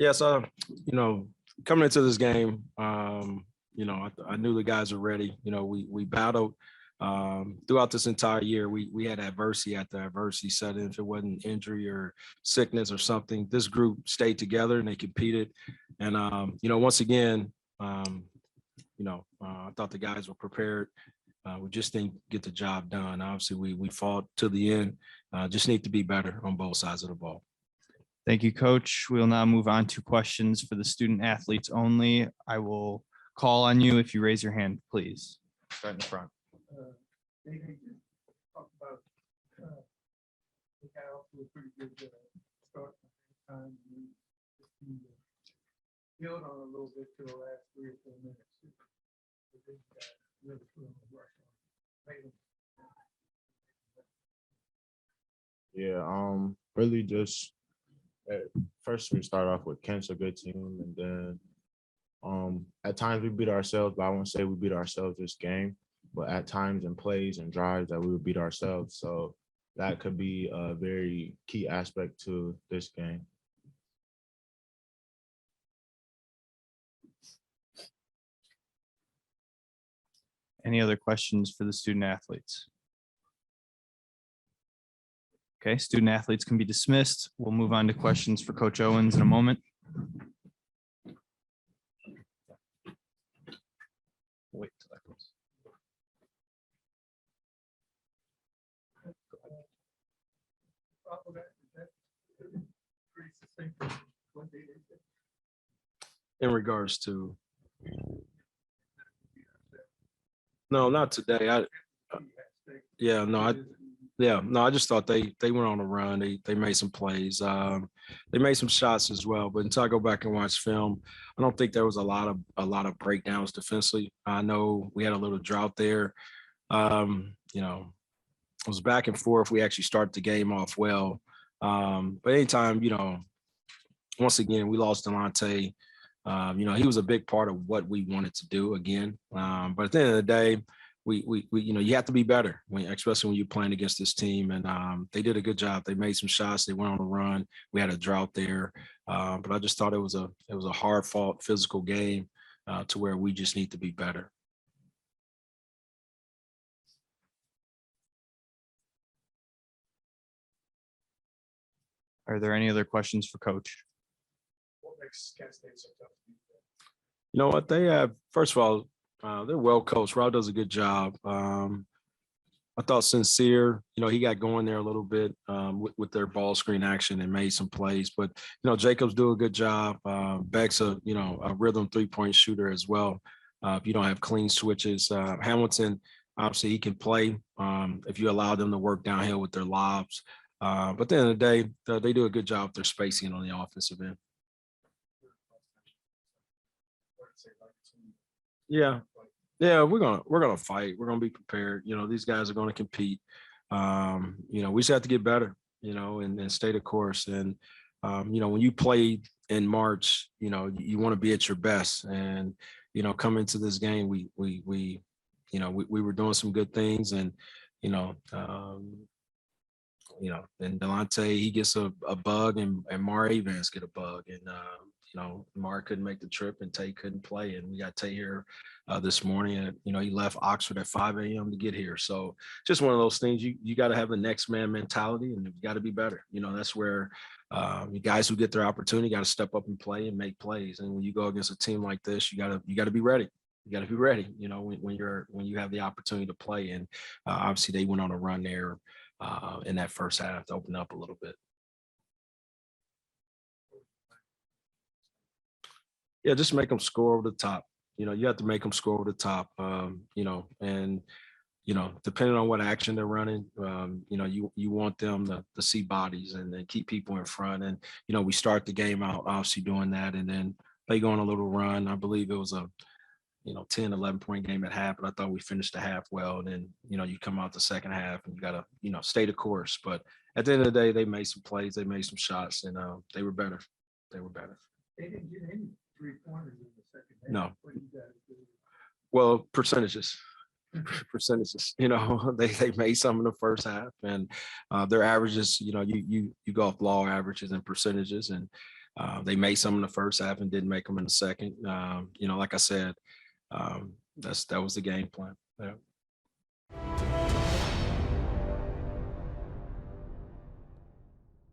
Yeah, so coming into this game, I knew the guys were ready. We battled throughout this entire year. We had adversity after adversity set in. If it wasn't injury or sickness or something, this group stayed together and they competed. And once again, I thought the guys were prepared. We just didn't get the job done. Obviously, we fought to the end. Just need to be better on both sides of the ball. Thank you, Coach. We'll now move on to questions for the student athletes only. I will call on you if you raise your hand, please. Right in the front. Maybe talk about the Cal to a pretty good start time. Build on a little bit to the last 3 or 4 minutes. Really put on the rush on. Yeah, really just first we start off with Kent's a good team, and then at times we beat ourselves, but I won't say we beat ourselves this game, but at times in plays and drives that we would beat ourselves. So that could be a very key aspect to this game. Any other questions for the student athletes? Okay, student athletes can be dismissed. We'll move on to questions for Coach Owens in a moment. Wait till that goes. In regards to, no, not today. I just thought they went on a run. They made some plays. They made some shots as well. But until I go back and watch film, I don't think there was a lot of breakdowns defensively. I know we had a little drought there. It was back and forth. We actually started the game off well. But anytime, once again, we lost Delonte. He was a big part of what we wanted to do again. But at the end of the day, we you have to be better, especially when you're playing against this team. And they did a good job. They made some shots. They went on a run. We had a drought there, but I just thought it was a hard fought physical game to where we just need to be better. Are there any other questions for Coach? What makes Kent State so tough to beat? You know what they have? First of all, they're well coached. Rob does a good job. I thought Sincere, he got going there a little bit with their ball screen action and made some plays. But Jacobs do a good job. Beck's a rhythm 3-point shooter as well. If you don't have clean switches, Hamilton, obviously he can play if you allow them to work downhill with their lobs. But at the end of the day, they do a good job with their spacing on the offensive end. Yeah, we're gonna fight. We're gonna be prepared. These guys are gonna compete. We just have to get better. And stay the course. And when you play in March, you want to be at your best. And coming into this game, we were doing some good things. And and Delonte, he gets a bug, and Mara Evans get a bug, and Mara couldn't make the trip, and Tay couldn't play, and we got Tay here this morning, and he left Oxford at 5 a.m. to get here. So just one of those things. You got to have the next man mentality, and you got to be better. That's where you guys who get their opportunity got to step up and play and make plays. And when you go against a team like this, you got to be ready. You got to be ready. When you have the opportunity to play, and obviously they went on a run there in that first half to open up a little bit. Yeah, just make them score over the top. You have to make them score over the top. And depending on what action they're running, you want them to see bodies and then keep people in front. And we start the game out obviously doing that, and then they go on a little run. I believe it was a 10, 11 point game at half, but I thought we finished the half well. And then, you come out the second half and you got to, stay the course. But at the end of the day, they made some plays, they made some shots, and they were better. They didn't get any 3-pointers in the second half. No. What do you guys do? Well, percentages. They made some in the first half, and their averages, you go off law averages and percentages, and They made some in the first half and didn't make them in the second. Like I said, that was the game plan. Yeah.